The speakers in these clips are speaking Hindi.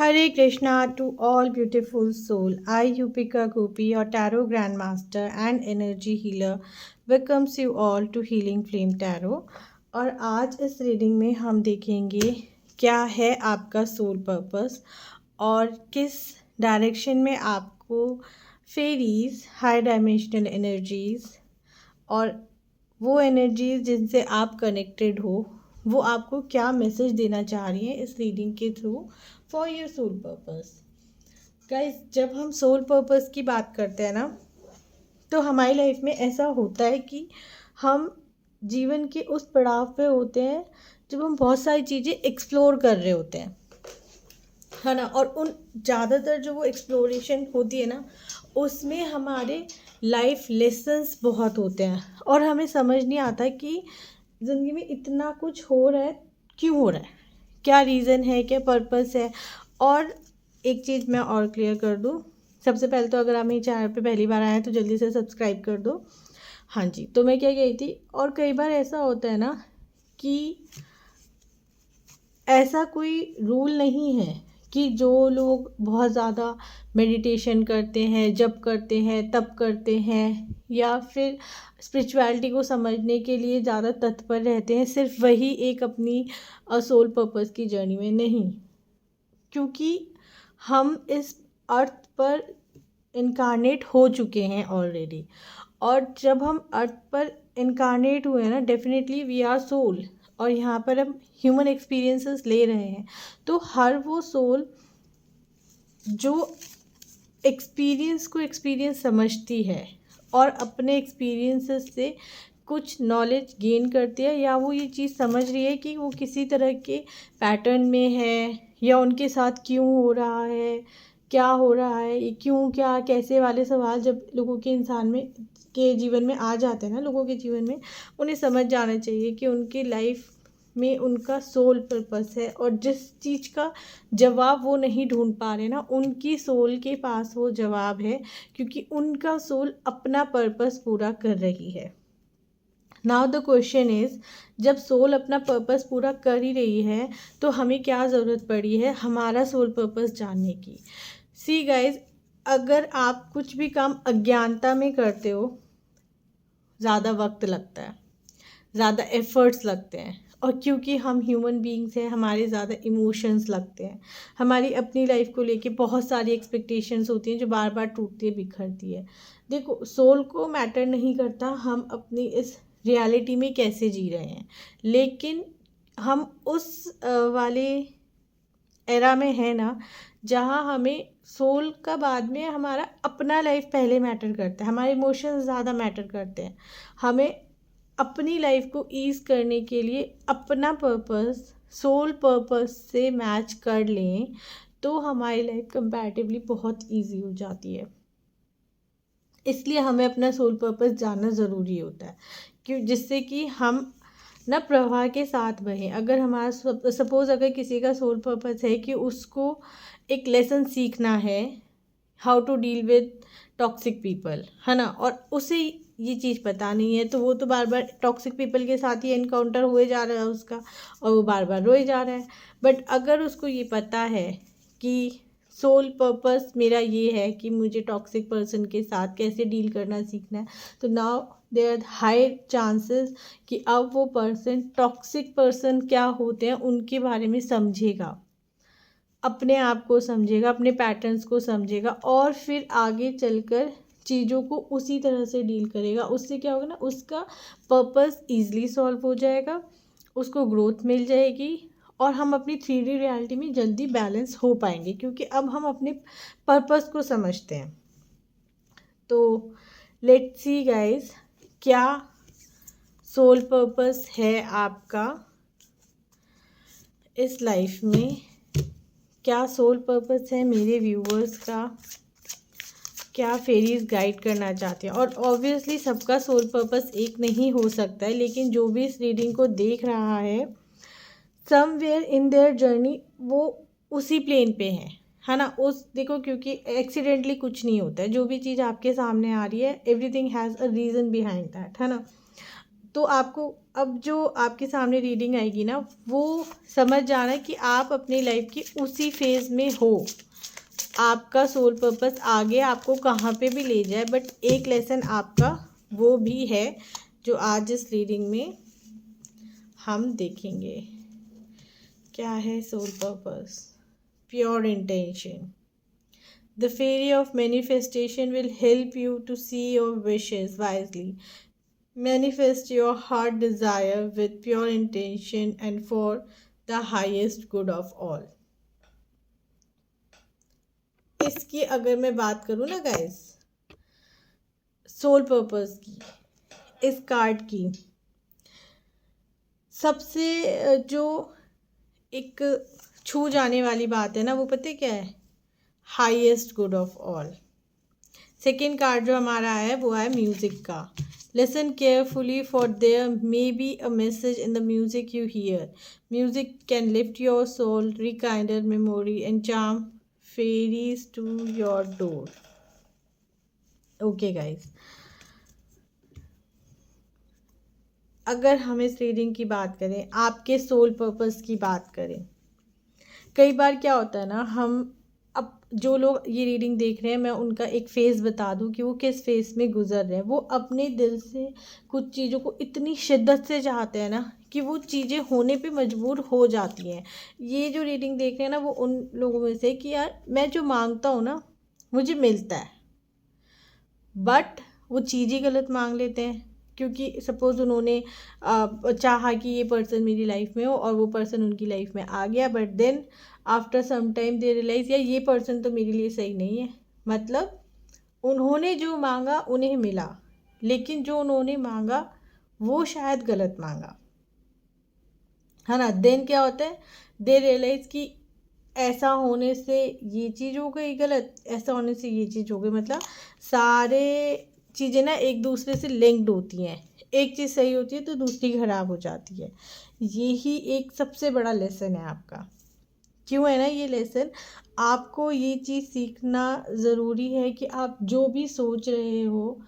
Hare Krishna to all beautiful soul. I, Yupika Gopi, your tarot grandmaster and energy healer, welcomes you all to Healing Flame Tarot. और आज इस रीडिंग में हम देखेंगे क्या है आपका सोल पर्पस और किस डायरेक्शन में आपको फेरीज, हाई डायमेंशनल एनर्जीज और वो एनर्जीज जिनसे आप कनेक्टेड हो वो आपको क्या मैसेज देना चाह रही हैं इस रीडिंग के through for your soul purpose. Guys, जब हम सोल पर्पस की बात करते हैं ना तो हमारी लाइफ में ऐसा होता है कि हम जीवन के उस पड़ाव पे होते हैं जब हम बहुत सारी चीज़ें एक्सप्लोर कर रहे होते हैं, है ना। और उन ज़्यादातर जो वो एक्सप्लोरेशन होती है ना उसमें हमारे लाइफ लेसन्स बहुत होते हैं और हमें समझ नहीं आता कि ज़िंदगी में इतना कुछ हो रहा है, क्यों हो रहा है, क्या रीज़न है, क्या पर्पस है। और एक चीज़ मैं और क्लियर कर दूँ, सबसे पहले तो अगर आप मेरे चैनल पे पहली बार आए हैं तो जल्दी से सब्सक्राइब कर दो। हाँ जी, तो मैं क्या कही थी, और कई बार ऐसा होता है ना कि ऐसा कोई रूल नहीं है कि जो लोग बहुत ज़्यादा मेडिटेशन करते हैं, जप करते हैं, तप करते हैं या फिर स्पिरिचुअलिटी को समझने के लिए ज़्यादा तत्पर रहते हैं, सिर्फ वही एक अपनी सोल पर्पस की जर्नी में नहीं। क्योंकि हम इस अर्थ पर इनकारनेट हो चुके हैं ऑलरेडी, और जब हम अर्थ पर इनकारनेट हुए ना डेफिनेटली वी आर सोल, और यहाँ पर हम ह्यूमन एक्सपीरियंसेस ले रहे हैं। तो हर वो सोल जो एक्सपीरियंस को एक्सपीरियंस समझती है और अपने एक्सपीरियंसेस से कुछ नॉलेज गेन करती है, या वो ये चीज़ समझ रही है कि वो किसी तरह के पैटर्न में है या उनके साथ क्यों हो रहा है, क्या हो रहा है, ये क्यों, क्या, कैसे वाले सवाल जब लोगों के इंसान में के जीवन में आ जाते हैं ना, लोगों के जीवन में, उन्हें समझ जाना चाहिए कि उनकी लाइफ में उनका सोल पर्पस है। और जिस चीज़ का जवाब वो नहीं ढूंढ पा रहे ना, उनकी सोल के पास वो जवाब है, क्योंकि उनका सोल अपना पर्पस पूरा कर रही है। नाउ द क्वेश्चन इज़, जब सोल अपना पर्पस पूरा कर ही रही है तो हमें क्या ज़रूरत पड़ी है हमारा सोल पर्पस जानने की। सी गाइज, अगर आप कुछ भी काम अज्ञानता में करते हो, ज़्यादा वक्त लगता है, ज़्यादा एफर्ट्स लगते हैं, और क्योंकि हम ह्यूमन बीइंग्स हैं हमारे ज़्यादा इमोशंस लगते हैं, हमारी अपनी लाइफ को लेके बहुत सारी एक्सपेक्टेशंस होती हैं जो बार बार टूटती है, बिखरती है। देखो, सोल को मैटर नहीं करता हम अपनी इस रियलिटी में कैसे जी रहे हैं, लेकिन हम उस वाले एरा में है ना जहाँ हमें सोल का बाद में हमारा अपना लाइफ पहले मैटर करता है, हमारे इमोशंस ज़्यादा मैटर करते हैं। हमें अपनी लाइफ को ईज़ करने के लिए अपना पर्पस सोल पर्पस से मैच कर लें तो हमारी लाइफ कंपैरेटिवली बहुत इजी हो जाती है। इसलिए हमें अपना सोल पर्पस जानना ज़रूरी होता है, क्यों, जिससे कि हम ना प्रवाह के साथ बहें। अगर हमारा सपोज़ अगर किसी का सोल पर्पस है कि उसको एक लेसन सीखना है, how to deal with toxic people, है ना, और उसे ये चीज़ पता नहीं है, तो वो तो बार बार टॉक्सिक पीपल के साथ ही एनकाउंटर हुए जा रहा है उसका, और वो बार बार रोए जा रहा है। बट अगर उसको ये पता है कि सोल पर्पस मेरा ये है कि मुझे टॉक्सिक पर्सन के साथ कैसे डील करना सीखना है, तो now there are high chances कि अब वो पर्सन टॉक्सिक पर्सन क्या होते हैं उनके बारे में समझेगा, अपने आप को समझेगा, अपने पैटर्न्स को समझेगा, और फिर आगे चलकर चीज़ों को उसी तरह से डील करेगा। उससे क्या होगा ना, उसका पर्पस ईज़िली सॉल्व हो जाएगा, उसको ग्रोथ मिल जाएगी, और हम अपनी 3D रियलिटी में जल्दी बैलेंस हो पाएंगे, क्योंकि अब हम अपने पर्पस को समझते हैं। तो लेट्स सी गाइस, क्या सोल पर्पस है आपका इस लाइफ में, क्या सोल पर्पस है मेरे व्यूवर्स का, क्या फेरीज गाइड करना चाहते हैं। और ऑब्वियसली सबका सोल पर्पस एक नहीं हो सकता है, लेकिन जो भी इस रीडिंग को देख रहा है समवेयर इन देयर जर्नी वो उसी प्लेन पे है ना। उस देखो, क्योंकि एक्सीडेंटली कुछ नहीं होता है, जो भी चीज़ आपके सामने आ रही है everything has a reason behind that, है ना। तो आपको अब जो आपके सामने रीडिंग आएगी ना, वो समझ जाना कि आप अपनी लाइफ की उसी फेज़ में हो। आपका सोल पर्पस आगे आपको कहाँ पे भी ले जाए, बट एक लेसन आपका वो भी है जो आज इस रीडिंग में हम देखेंगे। क्या है soul purpose? Pure intention. The fairy of manifestation will help you to see your wishes wisely. Manifest your heart desire with pure intention and for the highest good of all. इसकी अगर मैं बात करूँ ना गाइस, सोल पर्पस की, इस कार्ड की सबसे जो एक छू जाने वाली बात है ना, वो पता है क्या है? Highest good of all. Second card जो हमारा है वो है म्यूजिक का। Listen carefully for there may be a message in the music you hear. Music can lift your soul, rekindle memory and charm fairies to your door. Okay guys, अगर हम इस रीडिंग की बात करें, आपके सोल पर्पस की बात करें, कई बार क्या होता है ना, हम अब जो लोग ये रीडिंग देख रहे हैं, मैं उनका एक फ़ेज़ बता दूं कि वो किस फ़ेज़ में गुजर रहे हैं। वो अपने दिल से कुछ चीज़ों को इतनी शिद्दत से चाहते हैं ना कि वो चीज़ें होने पे मजबूर हो जाती हैं। ये जो रीडिंग देख रहे हैं ना, वो उन लोगों में से कि यार मैं जो मांगता हूँ ना मुझे मिलता है, बट वो चीज़ ही गलत मांग लेते हैं। क्योंकि सपोज़ उन्होंने चाहा कि ये पर्सन मेरी लाइफ में हो और वो पर्सन उनकी लाइफ में आ गया, but then after some time they realize यार ये पर्सन तो मेरे लिए सही नहीं है। मतलब उन्होंने जो मांगा उन्हें मिला, लेकिन जो उन्होंने मांगा वो शायद गलत मांगा, है ना। देन क्या होता है, दे रियलाइज़ कि ऐसा होने से ये चीज़ हो गई गलत, ऐसा होने से ये चीज़ हो गई। मतलब सारे चीज़ें ना एक दूसरे से लिंक्ड होती हैं। एक चीज़ सही होती है तो दूसरी ख़राब हो जाती है। यही एक सबसे बड़ा लेसन है आपका। क्यों है ना ये लेसन? आपको ये चीज़ सीखना ज़रूरी है कि आप जो भी सोच रहे हो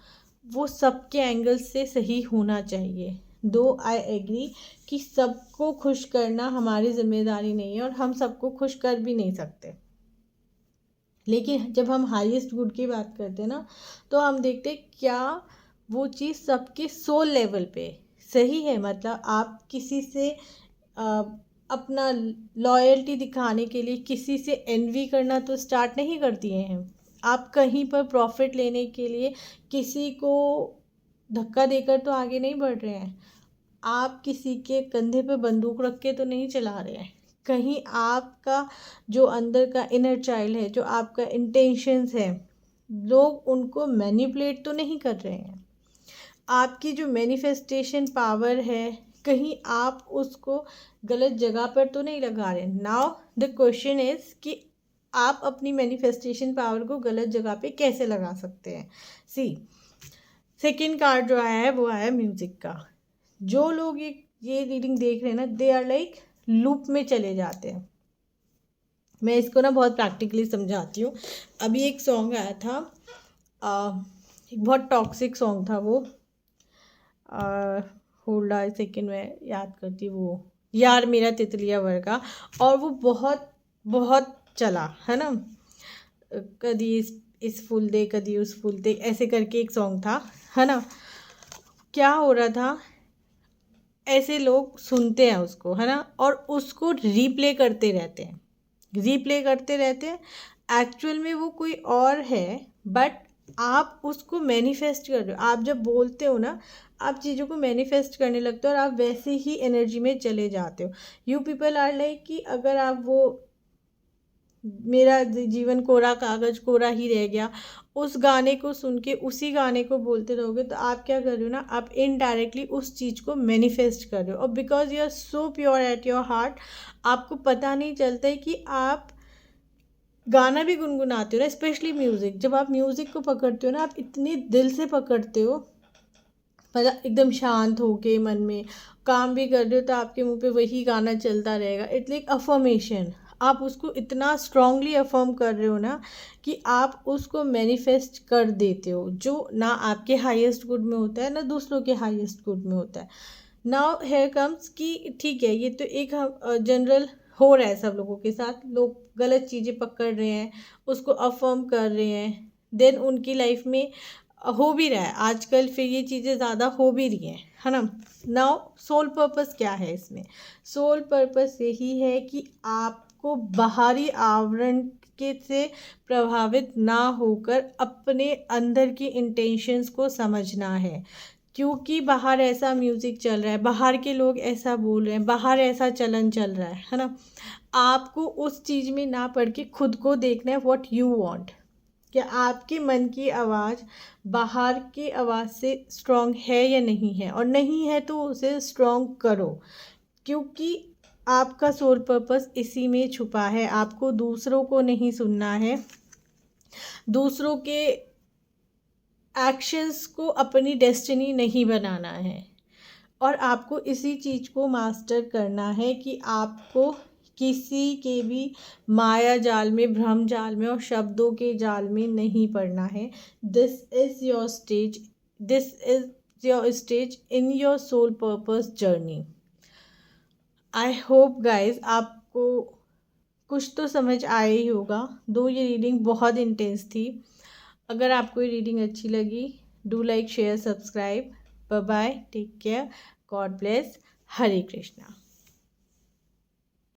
वो सबके एंगल से सही होना चाहिए। दो आई एग्री कि सबको खुश करना हमारी ज़िम्मेदारी नहीं है और हम सबको खुश कर भी नहीं सकते, लेकिन जब हम हाईएस्ट गुड की बात करते हैं ना, तो हम देखते हैं क्या वो चीज़ सबके सोल लेवल पे सही है। मतलब आप किसी से अपना लॉयल्टी दिखाने के लिए किसी से एनवी करना तो स्टार्ट नहीं कर दिए हैं। आप कहीं पर प्रॉफिट लेने के लिए किसी को धक्का देकर तो आगे नहीं बढ़ रहे हैं। आप किसी के कंधे पे बंदूक रख के तो नहीं चला रहे हैं। कहीं आपका जो अंदर का इनर चाइल्ड है, जो आपका इंटेंशंस है, लोग उनको मैनिपुलेट तो नहीं कर रहे हैं। आपकी जो मैनिफेस्टेशन पावर है, कहीं आप उसको गलत जगह पर तो नहीं लगा रहे। नाउ द क्वेश्चन इज़ कि आप अपनी मैनिफेस्टेशन पावर को गलत जगह पे कैसे लगा सकते हैं। सी, सेकेंड कार्ड जो आया है वो आया म्यूज़िक का। जो लोग ये रीडिंग देख रहे हैं ना, दे आर लाइक लूप में चले जाते हैं। मैं इसको ना बहुत प्रैक्टिकली समझाती हूँ। अभी एक सॉन्ग आया था, एक बहुत टॉक्सिक सॉन्ग था वो, होल्ड ऑन सेकेंड में याद करती, वो यार मेरा तितलिया वर का, और वो बहुत बहुत चला है ना। कदी इस फूल दे कदी उस फूल दे, ऐसे करके एक सॉन्ग था, है ना। क्या हो रहा था, ऐसे लोग सुनते हैं उसको, है ना, और उसको रीप्ले करते रहते हैं, रीप्ले करते रहते हैं। एक्चुअल में वो कोई और है, बट आप उसको मैनिफेस्ट कर रहे हो। आप जब बोलते हो ना, आप चीज़ों को मैनिफेस्ट करने लगते हो और आप वैसे ही एनर्जी में चले जाते हो। यू पीपल आर लाइक कि अगर आप वो मेरा जीवन कोरा कागज़ कोरा ही रह गया उस गाने को सुन के उसी गाने को बोलते रहोगे, तो आप क्या कर रहे हो ना, आप इनडायरेक्टली उस चीज़ को मैनिफेस्ट कर रहे हो। और because you are so pure at your heart, आपको पता नहीं चलता है कि आप गाना भी गुनगुनाते हो ना। स्पेशली म्यूज़िक, जब आप म्यूज़िक को पकड़ते हो ना, आप इतने दिल से पकड़ते हो, मतलब एकदम शांत होके मन में काम भी कर रहे हो तो आपके मुंह पे वही गाना चलता रहेगा। It's like affirmation. आप उसको इतना स्ट्रांगली अफर्म कर रहे हो ना कि आप उसको मैनिफेस्ट कर देते हो, जो ना आपके हाईएस्ट गुड में होता है ना दूसरों के हाईएस्ट गुड में होता है। नाउ हेयर कम्स कि ठीक है, ये तो एक जनरल हो रहा है सब लोगों के साथ, लोग गलत चीज़ें पकड़ रहे हैं, उसको अफर्म कर रहे हैं, देन उनकी लाइफ में हो भी रहा है आजकल, फिर ये चीज़ें ज़्यादा हो भी रही हैं, है ना। नाउ सोल पर्पस क्या है इसमें? सोल पर्पस यही है कि आपको बाहरी आवरण के से प्रभावित ना होकर अपने अंदर की इंटेंशंस को समझना है, क्योंकि बाहर ऐसा म्यूज़िक चल रहा है, बाहर के लोग ऐसा बोल रहे हैं, बाहर ऐसा चलन चल रहा है ना। आपको उस चीज़ में ना पड़ के खुद को देखना है, व्हाट यू वांट, कि आपके मन की आवाज़ बाहर की आवाज़ से स्ट्रॉन्ग है या नहीं है, और नहीं है तो उसे स्ट्रॉन्ग करो, क्योंकि आपका सोल पर्पस इसी में छुपा है। आपको दूसरों को नहीं सुनना है, दूसरों के एक्शंस को अपनी डेस्टिनी नहीं बनाना है, और आपको इसी चीज़ को मास्टर करना है कि आपको किसी के भी माया जाल में, भ्रम जाल में और शब्दों के जाल में नहीं पड़ना है। This is your stage, this is your stage in your soul purpose journey. I hope guys आपको कुछ तो समझ आया ही होगा, दो ये रीडिंग बहुत इंटेंस थी। अगर आपको ये रीडिंग अच्छी लगी, do like, share, subscribe. Bye bye, take care, god bless, Hare Krishna.